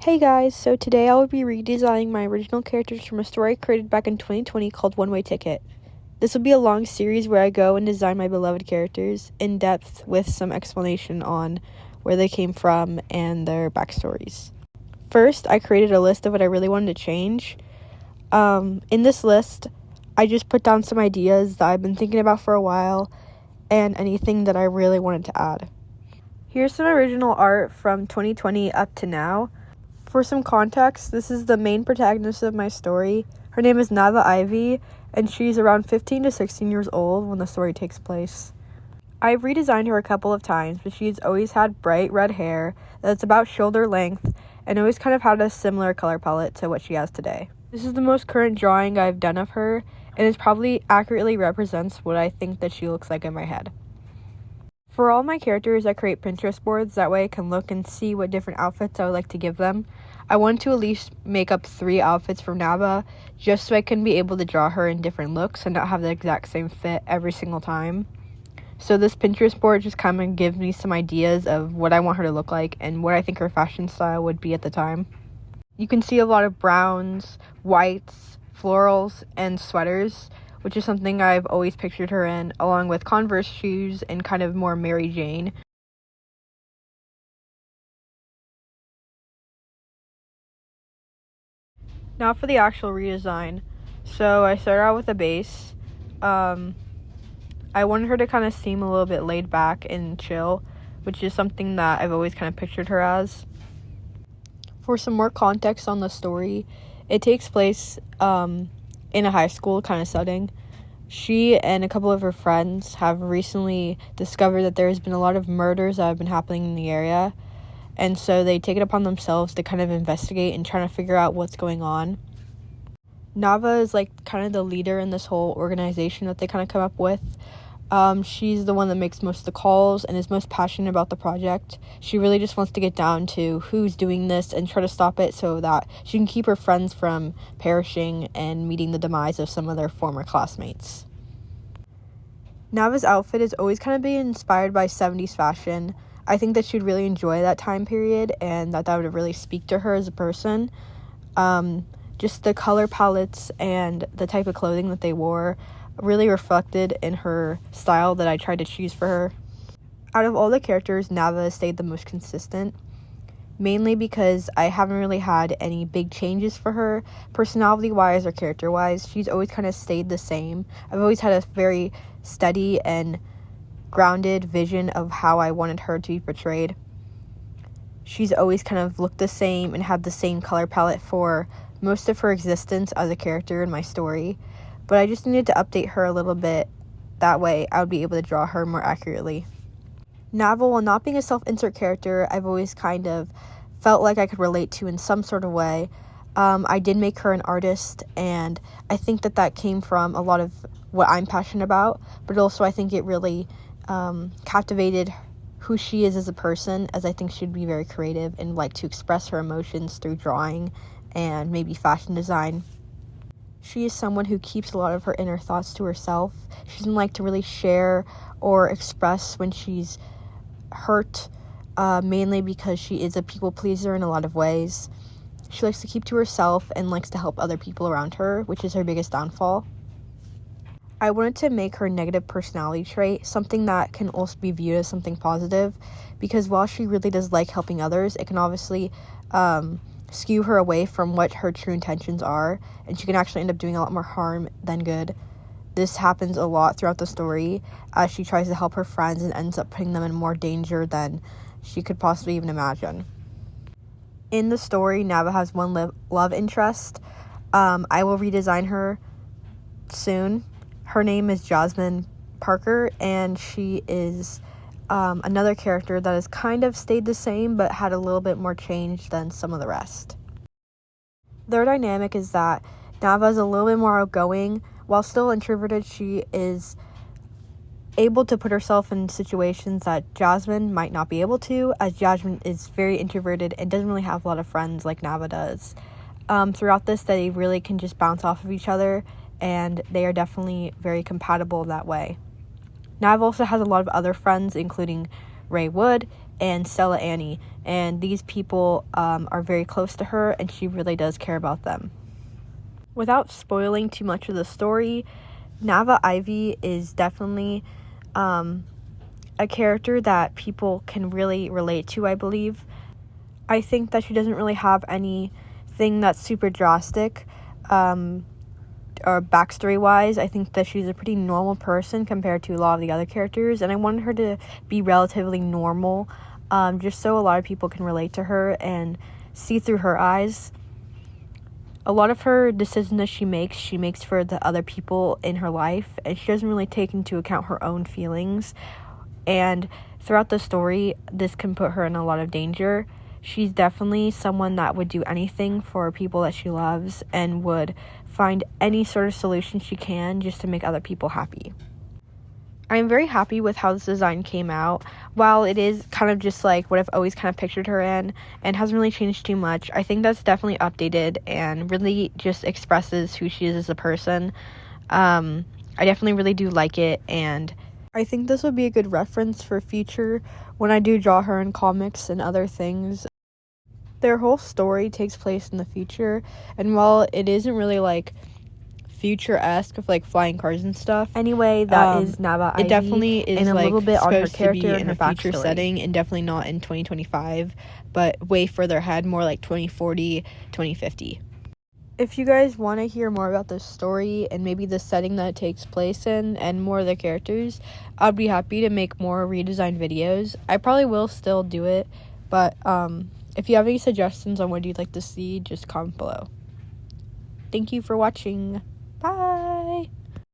Hey guys, so today I will be redesigning my original characters from a story created back in 2020 called One Way Ticket. This will be a long series where I go and design my beloved characters in depth with some explanation on where they came from and their backstories. First, I created a list of what I really wanted to change. In this list, I just put down some ideas that I've been thinking about for a while and anything that I really wanted to add. Here's some original art from 2020 up to now. For some context, this is the main protagonist of my story. Her name is Nava Ivy, and she's around 15 to 16 years old when the story takes place. I've redesigned her a couple of times, but she's always had bright red hair that's about shoulder length and always kind of had a similar color palette to what she has today. This is the most current drawing I've done of her, and it probably accurately represents what I think that she looks like in my head. For all my characters, I create Pinterest boards, that way I can look and see what different outfits I would like to give them. I want to at least make up 3 outfits for Nava, just so I can be able to draw her in different looks and not have the exact same fit every single time. So this Pinterest board just kind of gives me some ideas of what I want her to look like and what I think her fashion style would be at the time. You can see a lot of browns, whites, florals, and sweaters, which is something I've always pictured her in, along with Converse shoes and kind of more Mary Jane. Now for the actual redesign. So I started out with a base. I wanted her to kind of seem a little bit laid back and chill, which is something that I've always kind of pictured her as. For some more context on the story, it takes place in a high school kind of setting. She and a couple of her friends have recently discovered that there has been a lot of murders that have been happening in the area, and so they take it upon themselves to kind of investigate and try to figure out what's going on. Nava is like kind of the leader in this whole organization that they kind of come up with. She's the one that makes most of the calls and is most passionate about the project. She really just wants to get down to who's doing this and try to stop it so that she can keep her friends from perishing and meeting the demise of some of their former classmates. Nava's outfit is always kind of being inspired by 70s fashion. I think that she'd really enjoy that time period and that would really speak to her as a person. Just the color palettes and the type of clothing that they wore really reflected in her style that I tried to choose for her. Out of all the characters, Nava stayed the most consistent, mainly because I haven't really had any big changes for her, personality-wise or character-wise. She's always kind of stayed the same. I've always had a very steady and grounded vision of how I wanted her to be portrayed. She's always kind of looked the same and had the same color palette for most of her existence as a character in my story, but I just needed to update her a little bit. That way I would be able to draw her more accurately. Nava, while not being a self-insert character, I've always kind of felt like I could relate to in some sort of way. I did make her an artist, and I think that came from a lot of what I'm passionate about, but also I think it really captivated who she is as a person, as I think she'd be very creative and like to express her emotions through drawing and maybe fashion design. She is someone who keeps a lot of her inner thoughts to herself. She doesn't like to really share or express when she's hurt, mainly because she is a people pleaser in a lot of ways. She likes to keep to herself and likes to help other people around her, which is her biggest downfall. I wanted to make her negative personality trait something that can also be viewed as something positive, because while she really does like helping others, it can obviously skew her away from what her true intentions are, and she can actually end up doing a lot more harm than good. This happens a lot throughout the story as she tries to help her friends and ends up putting them in more danger than she could possibly even imagine. In the story, Nava has one love interest. I will redesign her soon. Her name is Jasmine Parker, and she is another character that has kind of stayed the same but had a little bit more change than some of the rest. Their dynamic is that Nava is a little bit more outgoing. While still introverted, she is able to put herself in situations that Jasmine might not be able to, as Jasmine is very introverted and doesn't really have a lot of friends like Nava does. Throughout this, they really can just bounce off of each other, and they are definitely very compatible that way. Nav also has a lot of other friends, including Ray Wood and Stella Annie, and these people are very close to her, and she really does care about them. Without spoiling too much of the story, Nava Ivy is definitely a character that people can really relate to, I believe. I think that she doesn't really have anything that's super drastic, or backstory-wise. I think that she's a pretty normal person compared to a lot of the other characters, and I wanted her to be relatively normal, just so a lot of people can relate to her and see through her eyes. A lot of her decisions that she makes for the other people in her life, and she doesn't really take into account her own feelings. And throughout the story, this can put her in a lot of danger. She's definitely someone that would do anything for people that she loves and would find any sort of solution she can just to make other people happy. I'm very happy with how this design came out. While it is kind of just like what I've always kind of pictured her in and hasn't really changed too much, I think that's definitely updated and really just expresses who she is as a person. I definitely really do like it, and I think this would be a good reference for future when I do draw her in comics and other things. Their whole story takes place in the future, and while it isn't really like future-esque of like flying cars and stuff, anyway, that is Nava Ivy. It definitely is, and a little bit on her character and her future setting, and definitely not in 2025, but way further ahead, more like 2040, 2050. If you guys want to hear more about this story and maybe the setting that it takes place in and more of the characters, I'd be happy to make more redesign videos. I probably will still do it, but if you have any suggestions on what you'd like to see, just comment below. Thank you for watching. Bye!